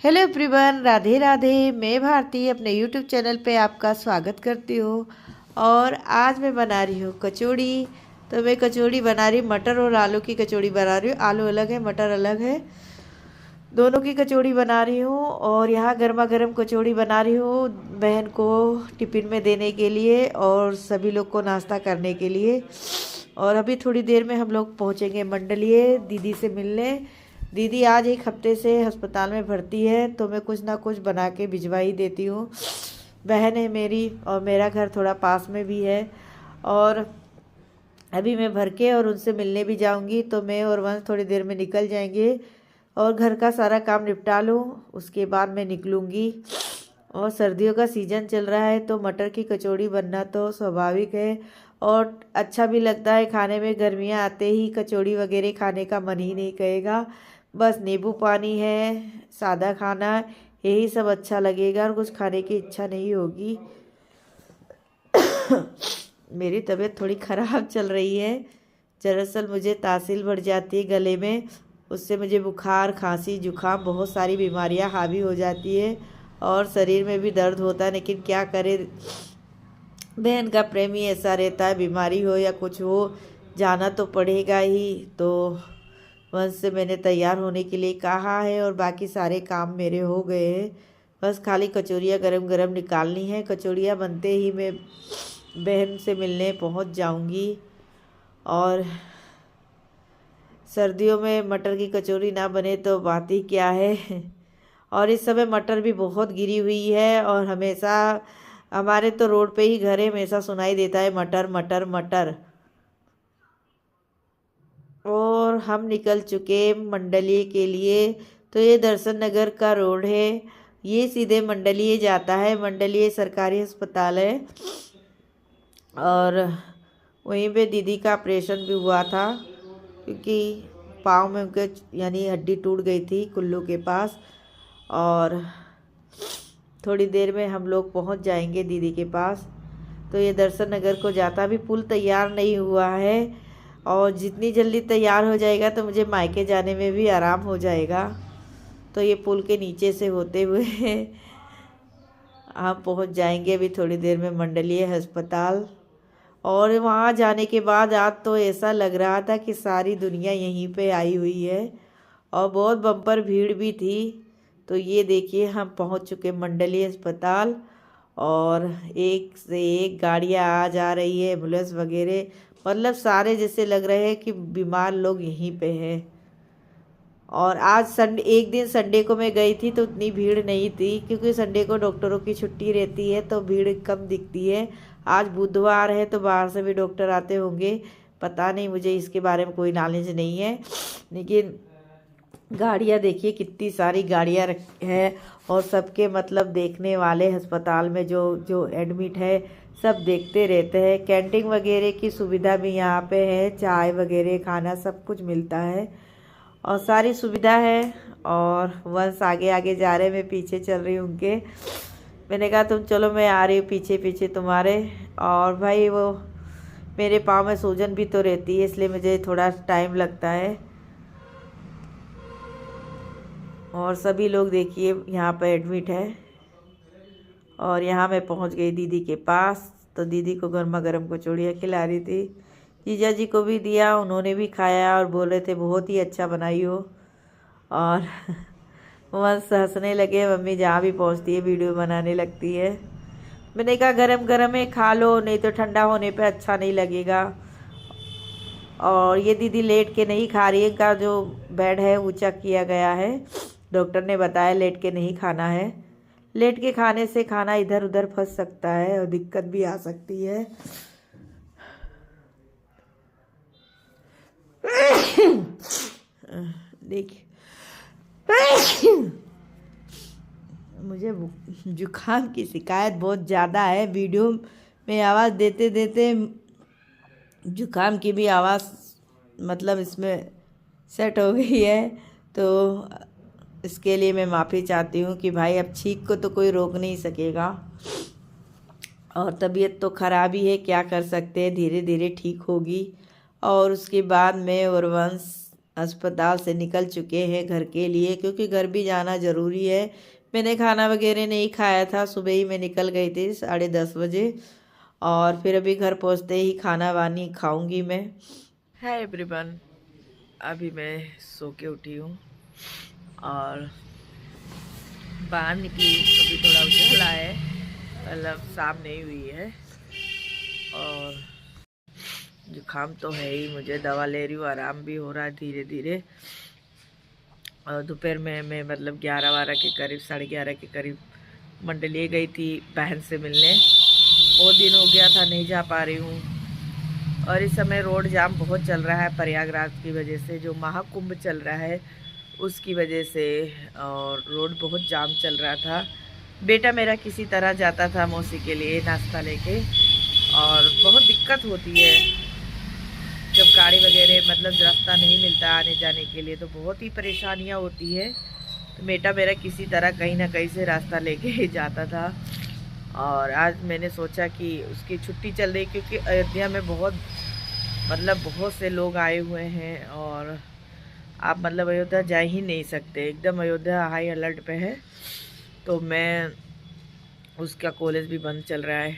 Hello everyone, Radhe Radhe. मैं भारती अपने YouTube channel पे आपका स्वागत करती हूँ। और आज मैं बना रही हूँ कचौड़ी। तो मैं कचौड़ी बना रही हूँ, मटर और आलू की कचौड़ी बना रही हूँ। आलू अलग है, मटर अलग है, दोनों की कचौड़ी बना रही हूँ। और यहाँ गर्मा गर्म कचौड़ी बना रही हूँ बहन को टिफ़िन में देने के लिए और सभी लोग को नाश्ता करने के लिए। और अभी थोड़ी देर में हम लोग पहुँचेंगे मंडलीय दीदी से मिलने। दीदी आज एक हफ्ते से अस्पताल में भर्ती है, तो मैं कुछ ना कुछ बना के भिजवा ही देती हूँ। बहन है मेरी और मेरा घर थोड़ा पास में भी है। और अभी मैं भर के और उनसे मिलने भी जाऊंगी, तो मैं और वंश थोड़ी देर में निकल जाएंगे और घर का सारा काम निपटा लूँ, उसके बाद मैं निकलूँगी। और सर्दियों का सीज़न चल रहा है, तो मटर की कचौड़ी बनना तो स्वाभाविक है और अच्छा भी लगता है खाने में। गर्मियाँ आते ही कचौड़ी वगैरह खाने का मन ही नहीं कहेगा, बस नींबू पानी है, सादा खाना, यही सब अच्छा लगेगा और कुछ खाने की इच्छा नहीं होगी। मेरी तबीयत थोड़ी ख़राब चल रही है। दरअसल मुझे तासील बढ़ जाती है गले में, उससे मुझे बुखार, खांसी, जुकाम, बहुत सारी बीमारियां हावी हो जाती है और शरीर में भी दर्द होता है। लेकिन क्या करे, बहन का प्रेम ही ऐसा रहता है, बीमारी हो या कुछ हो जाना तो पड़ेगा ही। तो वंश से मैंने तैयार होने के लिए कहा है और बाकी सारे काम मेरे हो गए हैं। बस खाली कचौरियाँ गरम गरम निकालनी है। कचौरियाँ बनते ही मैं बहन से मिलने पहुंच जाऊंगी। और सर्दियों में मटर की कचौरी ना बने तो बात ही क्या है। और इस समय मटर भी बहुत गिरी हुई है और हमेशा हमारे तो रोड पे ही घर है, हमेशा सुनाई देता है मटर मटर मटर। और हम निकल चुके मंडलीय के लिए। तो ये दर्शन नगर का रोड है, ये सीधे मंडलीय जाता है। मंडलीय सरकारी अस्पताल है और वहीं पे दीदी का ऑपरेशन भी हुआ था, क्योंकि पाँव में उनके यानी हड्डी टूट गई थी कुल्लू के पास। और थोड़ी देर में हम लोग पहुंच जाएंगे दीदी के पास। तो ये दर्शन नगर को जाता भी पुल तैयार नहीं हुआ है, और जितनी जल्दी तैयार हो जाएगा तो मुझे मायके जाने में भी आराम हो जाएगा। तो ये पुल के नीचे से होते हुए हम पहुंच जाएंगे अभी थोड़ी देर में मंडलीय अस्पताल। और वहाँ जाने के बाद आज तो ऐसा लग रहा था कि सारी दुनिया यहीं पे आई हुई है और बहुत बम्पर भीड़ भी थी। तो ये देखिए हम पहुँच चुके मंडलीय अस्पताल और एक से एक गाड़ियाँ आ जा रही है, एम्बुलेंस वगैरह। मतलब सारे जैसे लग रहे हैं कि बीमार लोग यहीं पे हैं। और आज संडे, एक दिन संडे को मैं गई थी तो उतनी भीड़ नहीं थी, क्योंकि संडे को डॉक्टरों की छुट्टी रहती है तो भीड़ कम दिखती है। आज बुधवार है तो बाहर से भी डॉक्टर आते होंगे, पता नहीं, मुझे इसके बारे में कोई नॉलेज नहीं है। लेकिन गाड़ियाँ देखिए, कितनी सारी गाड़ियाँ हैं और सबके मतलब देखने वाले अस्पताल में जो जो एडमिट है सब देखते रहते हैं। कैंटीन वगैरह की सुविधा भी यहाँ पे है, चाय वगैरह खाना सब कुछ मिलता है और सारी सुविधा है। और वंश आगे आगे जा रहे, मैं पीछे चल रही हूँ उनके। मैंने कहा तुम चलो, मैं आ रही हूँ पीछे पीछे तुम्हारे। और भाई वो मेरे पाँव में सूजन भी तो रहती है, इसलिए मुझे थोड़ा टाइम लगता है। और सभी लोग देखिए यहाँ पर एडमिट है। और यहाँ मैं पहुँच गई दीदी के पास। तो दीदी को गर्मा गर्म कचौड़ियाँ खिला रही थी, जीजा जी को भी दिया, उन्होंने भी खाया और बोल रहे थे बहुत ही अच्छा बनाई हो। और बस हंसने लगे, मम्मी जहाँ भी पहुँचती है वीडियो बनाने लगती है। मैंने कहा गरम गरम है खा लो, नहीं तो ठंडा होने पे अच्छा नहीं लगेगा। और ये दीदी लेट के नहीं खा रही है, इनका जो बेड है ऊंचा किया गया है, डॉक्टर ने बताया लेट के नहीं खाना है। लेट के खाने से खाना इधर उधर फंस सकता है और दिक्कत भी आ सकती है। देखिए मुझे जुकाम की शिकायत बहुत ज़्यादा है, वीडियो में आवाज़ देते देते जुकाम की भी आवाज़ मतलब इसमें सेट हो गई है। तो इसके लिए मैं माफ़ी चाहती हूँ कि भाई अब छींक को तो कोई रोक नहीं सकेगा। और तबीयत तो ख़राब ही है, क्या कर सकते हैं, धीरे धीरे ठीक होगी। और उसके बाद मैं और वंश अस्पताल से निकल चुके हैं घर के लिए, क्योंकि घर भी जाना ज़रूरी है। मैंने खाना वगैरह नहीं खाया था, सुबह ही मैं निकल गई थी 10:30 बजे, और फिर अभी घर पहुंचते ही खाना वानी खाऊंगी मैं। हाय एवरीवन, अभी मैं सो के उठी हूँ और बाहर निकली। अभी थोड़ा उजाला है, मतलब शाम नहीं हुई है, और जुकाम तो है ही, मुझे दवा ले रही हूँ, आराम भी हो रहा है धीरे धीरे। और दोपहर में मैं मतलब 11-12 के करीब, 11:30 के करीब मंडली गई थी बहन से मिलने। बहुत दिन हो गया था, नहीं जा पा रही हूँ। और इस समय रोड जाम बहुत चल रहा है प्रयागराज की वजह से, जो महाकुंभ चल रहा है उसकी वजह से, और रोड बहुत जाम चल रहा था। बेटा मेरा किसी तरह जाता था मौसी के लिए नाश्ता लेके, और बहुत दिक्कत होती है जब गाड़ी वगैरह मतलब रास्ता नहीं मिलता आने जाने के लिए, तो बहुत ही परेशानियाँ होती है। तो बेटा मेरा किसी तरह कहीं ना कहीं से रास्ता लेके ही जाता था। और आज मैंने सोचा कि उसकी छुट्टी चल रही, क्योंकि अयोध्या में बहुत से लोग आए हुए हैं, और आप मतलब अयोध्या जा ही नहीं सकते, एकदम अयोध्या हाई अलर्ट पे है। तो मैं, उसका कॉलेज भी बंद चल रहा है,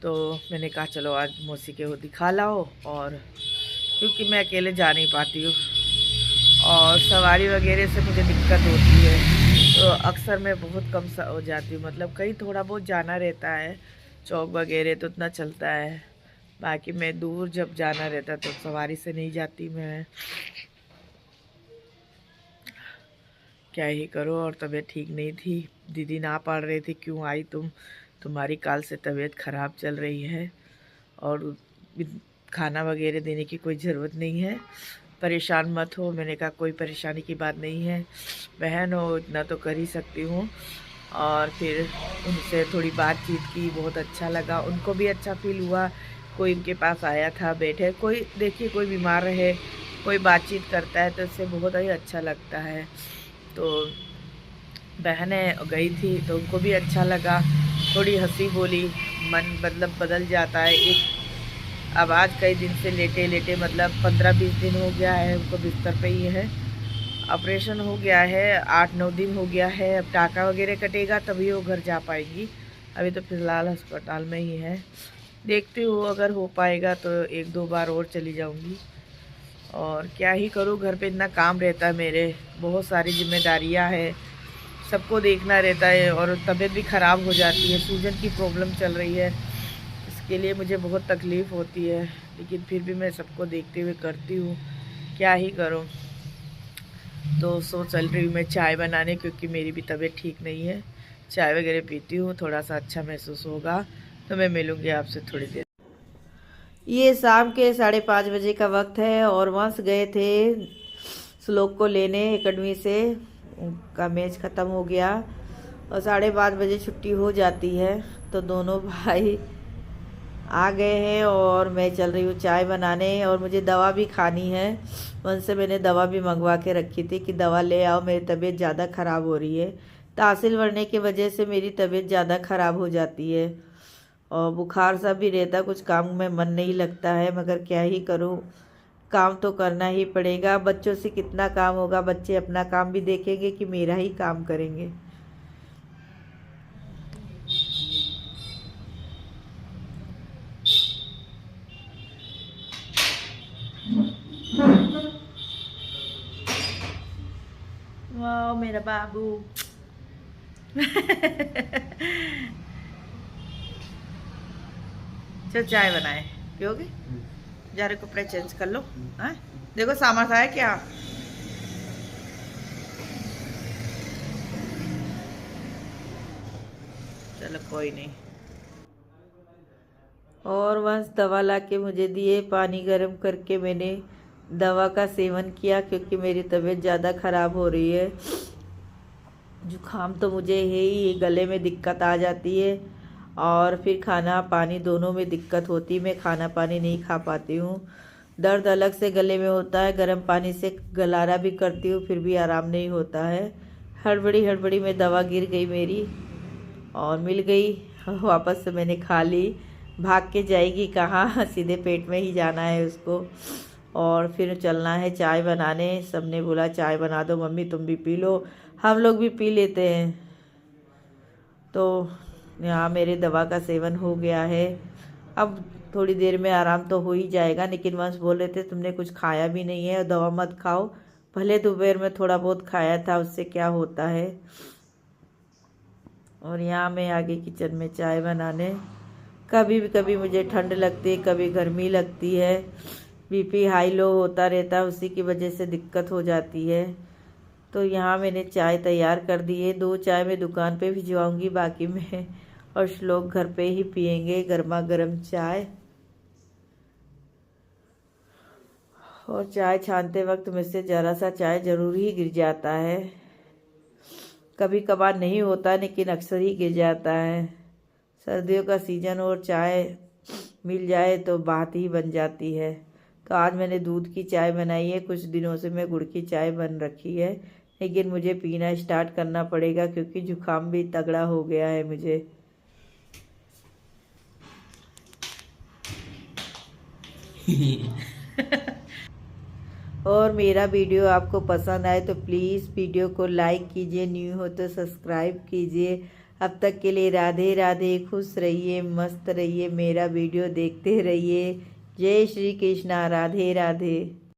तो मैंने कहा चलो आज मौसी के वो दिखा लाओ। और क्योंकि मैं अकेले जा नहीं पाती हूँ और सवारी वगैरह से मुझे दिक्कत होती है, तो अक्सर मैं बहुत कम हो जाती हूँ। मतलब कहीं थोड़ा बहुत जाना रहता है, चौक वगैरह तो उतना चलता है, बाकी मैं दूर जब जाना रहता तो सवारी से नहीं जाती मैं। क्या ही करो, और तबीयत ठीक नहीं थी। दीदी ना पढ़ रही थी, क्यों आई तुम्हारी काल से तबीयत ख़राब चल रही है, और खाना वगैरह देने की कोई ज़रूरत नहीं है, परेशान मत हो। मैंने कहा कोई परेशानी की बात नहीं है, बहन हो इतना तो कर ही सकती हूँ। और फिर उनसे थोड़ी बातचीत की, बहुत अच्छा लगा, उनको भी अच्छा फील हुआ। कोई उनके पास आया था, बैठे, कोई देखिए कोई बीमार रहे, कोई बातचीत करता है तो इससे बहुत ही अच्छा लगता है। तो बहनें गई थी तो उनको भी अच्छा लगा, थोड़ी हंसी बोली, मन मतलब बदल जाता है। एक अब आज कई दिन से लेटे लेटे, मतलब 15-20 दिन हो गया है उनको बिस्तर पे ही है। ऑपरेशन हो गया है, 8-9 दिन हो गया है। अब टाका वगैरह कटेगा तभी वो घर जा पाएगी, अभी तो फिलहाल अस्पताल में ही है। देखती हूँ अगर हो पाएगा तो 1-2 बार और चली जाऊँगी। और क्या ही करूँ, घर पे इतना काम रहता है, मेरे बहुत सारी जिम्मेदारियाँ हैं, सबको देखना रहता है, और तबीयत भी ख़राब हो जाती है, सूजन की प्रॉब्लम चल रही है, इसके लिए मुझे बहुत तकलीफ़ होती है। लेकिन फिर भी मैं सबको देखते हुए करती हूँ, क्या ही करूँ। तो चल रही हूँ मैं चाय बनाने, क्योंकि मेरी भी तबीयत ठीक नहीं है। चाय वगैरह पीती हूँ, थोड़ा सा अच्छा महसूस होगा तो मैं मिलूँगी आपसे थोड़ी देर। ये शाम के 5:30 बजे का वक्त है, और वंश गए थे श्लोक को लेने एकेडमी से, उनका मैच ख़त्म हो गया, और 5:30 बजे छुट्टी हो जाती है। तो दोनों भाई आ गए हैं, और मैं चल रही हूँ चाय बनाने, और मुझे दवा भी खानी है। उनसे मैंने दवा भी मंगवा के रखी थी कि दवा ले आओ, मेरी तबीयत ज़्यादा ख़राब हो रही है। तासिल बढ़ने की वजह से मेरी तबीयत ज़्यादा ख़राब हो जाती है, और बुखार सा भी रहता, कुछ काम में मन नहीं लगता है, मगर क्या ही करूँ, काम तो करना ही पड़ेगा। बच्चों से कितना काम होगा, बच्चे अपना काम भी देखेंगे कि मेरा ही काम करेंगे। वाह मेरा बाबू। चल चाय बनाए, पियोगे? जा रहे कपड़े चेंज कर लो। हाँ देखो सामान आया क्या। चलो कोई नहीं। और बस दवा ला के मुझे दिए, पानी गर्म करके मैंने दवा का सेवन किया, क्योंकि मेरी तबीयत ज़्यादा ख़राब हो रही है। जुकाम तो मुझे है ही, गले में दिक्कत आ जाती है, और फिर खाना पानी दोनों में दिक्कत होती है, मैं खाना पानी नहीं खा पाती हूँ। दर्द अलग से गले में होता है, गर्म पानी से गलारा भी करती हूँ, फिर भी आराम नहीं होता है। हड़बड़ी हड़बड़ी में दवा गिर गई मेरी, और मिल गई, वापस से मैंने खा ली। भाग के जाएगी कहाँ, सीधे पेट में ही जाना है उसको। और फिर चलना है चाय बनाने। सबने बोला चाय बना दो मम्मी, तुम भी पी लो, हम लोग भी पी लेते हैं। तो यहाँ मेरे दवा का सेवन हो गया है। अब थोड़ी देर में आराम तो हो ही जाएगा, लेकिन वंश बोल रहे थे तुमने कुछ खाया भी नहीं है और दवा मत खाओ। भले दोपहर में थोड़ा बहुत खाया था, उससे क्या होता है। और यहाँ मैं आगे किचन में चाय बनाने। कभी मुझे ठंड लगती है, कभी गर्मी लगती है, बीपी हाई लो होता रहता है, उसी की वजह से दिक्कत हो जाती है। तो यहाँ मैंने चाय तैयार कर दी है। 2 चाय मैं दुकान पे भिजवाऊंगी, बाकी मैं और श्लोक घर पे ही पियेंगे गर्मा गर्म चाय। और चाय छानते वक्त मुझसे ज़रा सा चाय ज़रूर ही गिर जाता है। कभी कभार नहीं होता, लेकिन अक्सर ही गिर जाता है। सर्दियों का सीज़न और चाय मिल जाए तो बात ही बन जाती है। तो आज मैंने दूध की चाय बनाई है। कुछ दिनों से मैं गुड़ की चाय बन रखी है, लेकिन मुझे पीना स्टार्ट करना पड़ेगा क्योंकि जुकाम भी तगड़ा हो गया है मुझे। और मेरा वीडियो आपको पसंद आए तो प्लीज़ वीडियो को लाइक कीजिए, न्यू हो तो सब्सक्राइब कीजिए। अब तक के लिए राधे राधे, खुश रहिए, मस्त रहिए, मेरा वीडियो देखते रहिए। जय श्री कृष्णा, राधे राधे।